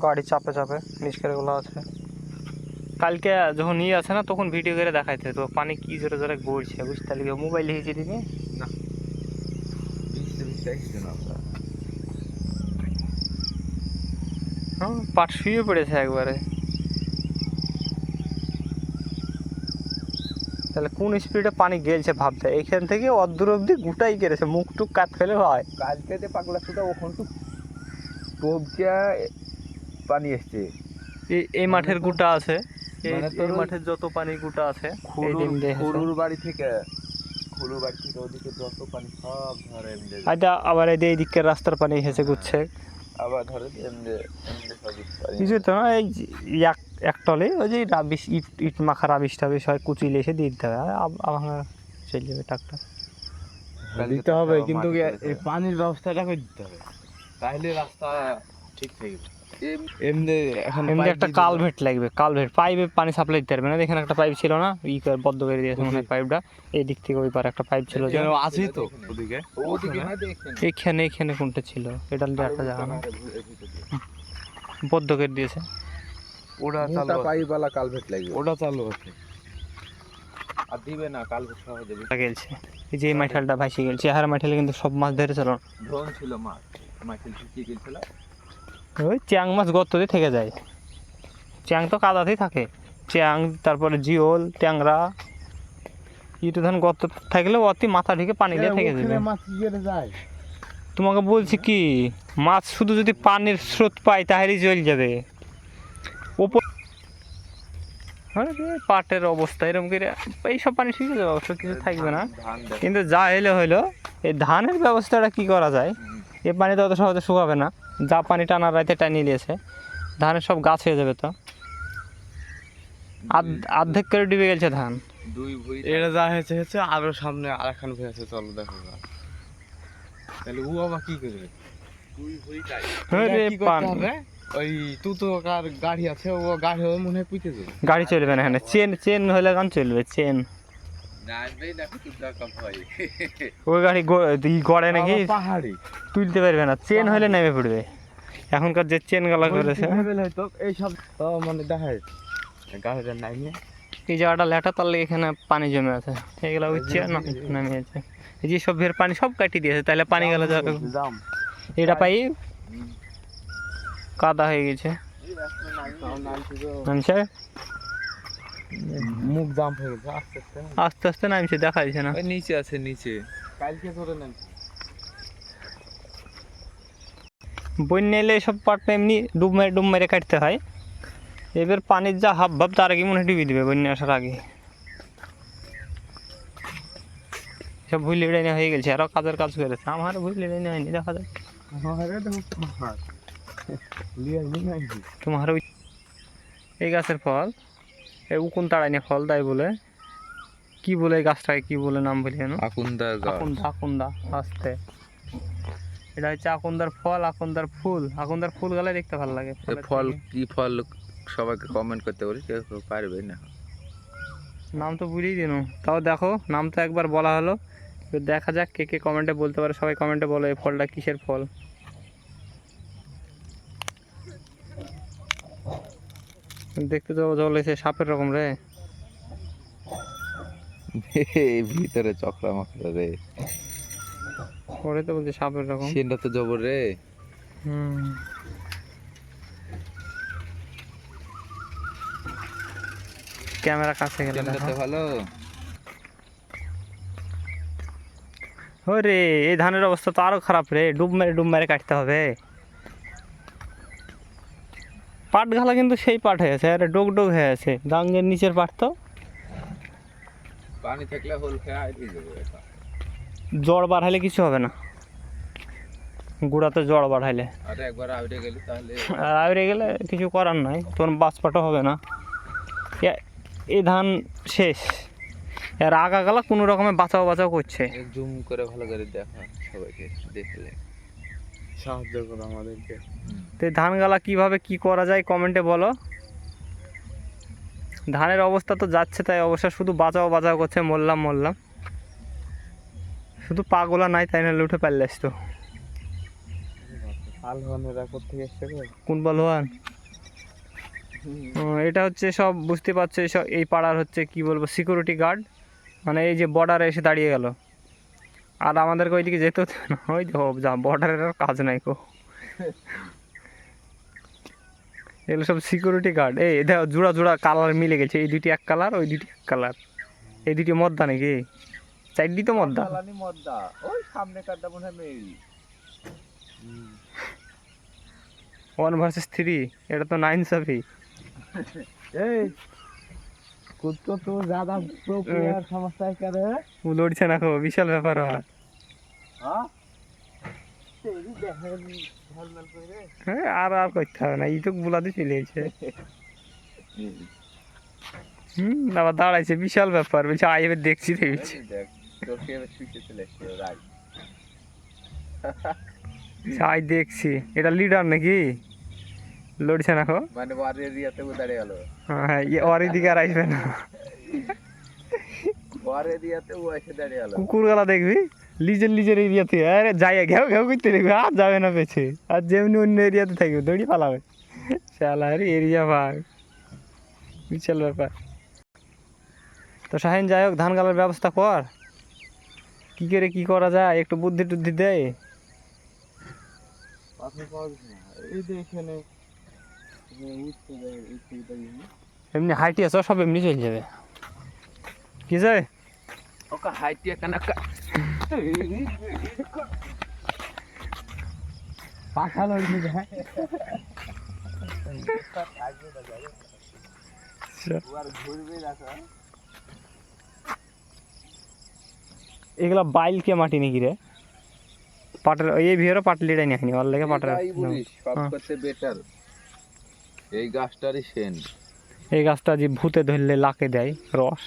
গাড়ি চাপে চাপে নিষ্কারগুলো আছে। কালকে যখন নিয়ে আছে না তখন ভিডিও করে দেখাইতে তো পানি কি জোরে জোরে গড়ছে বুঝতে পারলি, মোবাইল লিখেছি দিনে না হ্যাঁ পাট শুয়ে পড়েছে একবারে। তাহলে কোন স্পিডে পানি গেলছে ভাবতে, এইখান থেকে অদূর অব্দি গুটাই কেড়েছে, মুখ টুক কাট ফেলে হয়। কালকে যে পাগলা সুদা ওখান তো টবকা পানি এসছে। এই মাঠের গুটা আছে, মানে এই মাঠের যত পানি গুটা আছে খুলুর বাড়ি থেকে ওদিকে যত পানি সব ধরে এমনি, আচ্ছা আবার এই দিকের রাস্তার পানি হেসে গুচ্ছে আবার ধরে এমনি এমনি সব পানি। কিছু তো না, এই এক টলে ওই যে রাবিশ ইট ইট মাখা রাবিশ টাবিশ হয় কুচিলে এসে দিয়ে দিতে হবে, আবার চলে যাবে ট্রাক্টর দিতে হবে, কিন্তু এই পানির ব্যবস্থাটা করে দিতে হবে, তাহলে রাস্তা ঠিক থাকবে। এমনি এখন এমনি একটা কালভেট লাগবে, কালভেট পাইপে পানি সাপ্লাই দিতে পারবে না। এখানে একটা পাইপ ছিল না, বদ্ধ করে দিয়েছে মনে হয় পাইপটা, এই দিক থেকে ওই পারে একটা পাইপ ছিল, আছে তো ওদিকে এইখানে এইখানে কোনটা ছিল এটা একটা জায়গা না, বদ্ধ করে দিয়েছে। ওটা চালু পাইপওয়ালা কালভেট লাগবে, ওটা চালু আছে আর দিবে না কালভেট সহ দেবে গেলছে। এই যে এই মাইঠালটা ভাসি গেছে, হার মাইঠালে কিন্তু সব মাছ ধরেছিল, ড্রোন ছিল মাছ মাইকেল ঠিকই গেছিল। ওই চ্যাং মাছ গর্ত দিয়ে থেকে যায়, চ্যাং তো কাদাতেই থাকে, চ্যাং তারপরে জিওল ট্যাংরা ইটু ধান গর্ত থাকলে অতি মাথা ঢেকে পানি দিয়ে থেকে যাবে। মাছ কি করে যায় তোমাকে বলছি কি, মাছ শুধু যদি পানির স্রোত পায় তাহলেই চলে যাবে ওপর। পাটের অবস্থা এরকম করে এইসব পানি শুকিয়ে যাবে, অবশ্য কিছু থাকবে না, কিন্তু যা এলে হইলো এই ধানের ব্যবস্থাটা কি করা যায়। এই পানি তো অত সহজে শুকাবে না, যা পানি টানার রাইতে টানিয়ে নিয়েছে ধানের সব গাছ হয়ে যাবে, তো অর্ধেক করে ডুবে গেছে ধান। এটা যা হয়েছে হচ্ছে, আরো সামনে আর একখান ভুঁই আছে, চলো দেখো তাহলে ও আবার কি করবে। ওই তুতোকার গাড়ি আছে, ও গাড়ি হয়ে মনে হয় পুঁতে যাবে, গাড়ি চলবে না এখানে, চেন চেন হলে গান চলবে, চেন ওই গাড়ি গড়ে নাকি পাহাড়ি তুলতে পারবে না, চেন হলে নেমে পড়বে। এখনকার যে চেন গালা করেছে হয়তো এইসব মানে দেখায় গাড়িটা নামিয়ে এই জায়গাটা লেটা, তাহলে এখানে পানি জমে আছে, এগুলো উঠছে না নামিয়েছে, এই যে সব ভের পানি সব কাটিয়ে দিয়েছে, তাহলে পানি গেলে যাবে। এটা পাই কাদা হয়ে গেছে, নামছে মুখ জাম হয়ে গেছে, আস্তে আস্তে নামছে, দেখা যাচ্ছে না। নিচে আছে নিচে, কালকে ধরে নামছে। বন্যা এলে এসব পাটটা এমনি ডুব মেরে কাটতে হয়, এবার পানির যা হাব ভাব তার আগে মনে হয় ডুবিয়ে দেবে বন্যা আসার আগে। সব ভুল লিড়াই হয়ে গেছে, আরও কাজের কাজ করেছে, আমার ভুল লিড়াই হয়নি, দেখা যাক তোমার ওই এই গাছের ফল, এই উকুন তাড়াইনি ফল তাই বলে, কি বলে এই গাছটাকে কি বলে নাম বলি জানো, আকুন্দা আকন্দা আসতে, এটা হচ্ছে আকন্দার ফল, আকন্দার ফুল, আকন্দার ফুল গালে দেখতে ভালো লাগে। ফল কি ফল সবাইকে কমেন্ট করতে বলি, কেউ পারবে না, নাম তো ভুলেই দিন, তাও দেখো নাম তো একবার বলা হলো, দেখা যাক কে কে কমেন্টে বলতে পারে, সবাই কমেন্টে বলো এই ফলটা কিসের ফল। দেখতে তো চলেছে সাপের রকম রে, ভিতরে চক্রা মকরা রে, ওরে তো বলছে সাপের রকম, সেটা তো জবর রে। ক্যামেরা কাছে গেলে ভালো। ওরে এই ধানের অবস্থা তো আরো খারাপ রে, ডুব মেরে কাটতে হবে। পাট ঘালা কিন্তু সেই পাট হয়েছে, আরে ডোগ হয়ে আছে, গাঙ্গের নিচের পাট তো পানি থাকলে হোল খেয়ে জড় বাড়াইলে কিছু হবে না, গুড়াতে জড় বাড়াইলে, আরে একবার আউটে গেলে তাহলে আউড়ে গেলে কিছু করার নাই, তোর বাঁচপাটও হবে না। এই ধান শেষ, এর আগা গালা কোনো রকমে বাঁচাও করছে। জুম করে ভালো করে দেখা, সবাইকে দেখলে সাহায্য করো আমাদেরকে। তো ধান গালা কীভাবে কি করা যায় কমেন্টে বলো। ধানের অবস্থা তো যাচ্ছে তাই অবস্থা, শুধু বাঁচাও করছে, মরলাম শুধু পাগলা নাই, তাই নাহলে উঠে পারলে আসতো। আলহানেরা কোথেকে এসছে গো? কোন পালোয়ান? এটা হচ্ছে সব বুঝতে পারছে সব এই পাড়ার হচ্ছে কি বলবো সিকিউরিটি গার্ড, মানে এই যে বর্ডারে এসে দাঁড়িয়ে গেল। আর আমাদেরকে ওইদিকে যেতে হতো না, ওই যা বর্ডারের আর কাজ নাই কো। এগুলো সব সিকিউরিটি গার্ড। এই দেখো জোড়া জোড়া কালার মিলে গেছে, এই দুটি এক কালার, ওই দুটি এক কালার। এই দুটি মদ্দা নাকি? চারটি তো মদ্দা। চালানি মদ্দা, ওই সামনে কাটটা মনে হয় মেরি। 1 vs 3, এটা তো 9 সাফি। এই কুত্তো তো ज़्यादा प्रो प्लेयर समझता है क्या रे? ও লড়ছে না কো, বিশাল ব্যাপার হয়। हाँ तेरी बहन ढलमल पे रे। হ্যাঁ আর আর করতে হবে না, ইটুক বুলাতে চলে গেছে। আবার দাঁড়াইছে, বিশাল ব্যাপার। বলছে আই এবার দেখছি দেখছি। দেখ তোর কে শুইতে চলে এসছে রাই। আই দেখছি, এটা লিডার নাকি? লড়ছে না কো। মানে ওয়ার এরিয়াতে ও দাঁড়িয়ে গেল। হ্যাঁ ওর দিকে আর আসবে না। ওয়ার এরিয়াতে ও এসে দাঁড়িয়ে গেল। কুকুর গলা দেখবি লিজের এরিয়াতে, আরে যাই ঘেউ ঘেউ করতে দেখবি, আর যাবে না পেছে। আর যেমনি অন্য এরিয়াতে থাকবে দড়ি পালাবে। শালার এরিয়া ভাগ, বিশাল ব্যাপার। তো শাহিন যাই হোক, ধান গালার ব্যবস্থা কর। কি করে কি করা যায় একটু বুদ্ধি টুদ্ধি দেয়। পাথর পাওয়া যাচ্ছে না। এই যে এখানে উঠতে যায় এই ছবিটা নিয়ে। এমনি হাইটি আছে সব এমনি চলে যাবে। কি যায় ওকা হাইটিয়া কানাকা পাখা লড়তে যায়। ওর ঘুরবে দেখো। এগুলা বাইল কে মাটি নাকি রে? পাটের এই ভিড়ে পাটলিটাই নিয়ে আসনি, ওর লেগে পাটের। সব করতে বেটার এই গাছটারই সেন। এই গাছটা যে ভূতে ধরলে লাকে দেয় রস।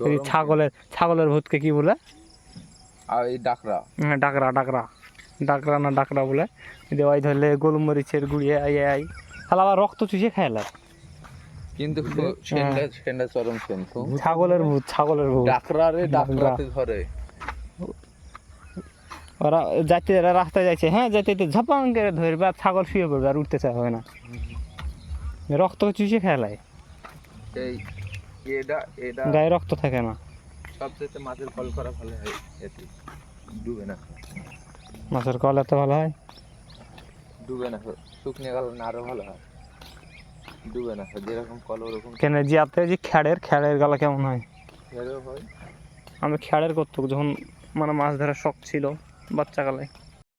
এই ছাগলের ভূতকে কি বলে? আর এই ডাকরা। হ্যাঁ ডাকরা ডাকরা ডাকরা না ডাকরা বলে। ওই ধরলে গোলমরিচের গুঁড়িয়ে আই তাহলে আবার রক্ত চুষে খাইলাম। কিন্তু সেনটা চরম সেন তো। ছাগলের ভূত ডাকরা রে ডাকরাতে ধরে। ওরা যাইতে রাস্তায় যাচ্ছে, হ্যাঁ যাইতে ঝাপাং করে ধরবে, আর ছাগল শুয়ে পড়বে আর উঠতে চায় হবে না, রক্ত চুষে খেলায়। এই এটা গায়ে রক্ত থাকে না। সবচেয়ে মাছের কল করা ভালো হয়, এতে ডুবে না। মাছের কল এত ভালো হয়? ডুবে না, শুকনে গেল না আরো ভালো হয়। ডুবে না, যেরকম কল ওরকম কেন জিয়াতে যে খ্যাড়ের গালা কেমন হয়? হয়। আমি খ্যাড়ের করতো যখন মানে মাছ ধরার শখ ছিল বাচ্চাকালে।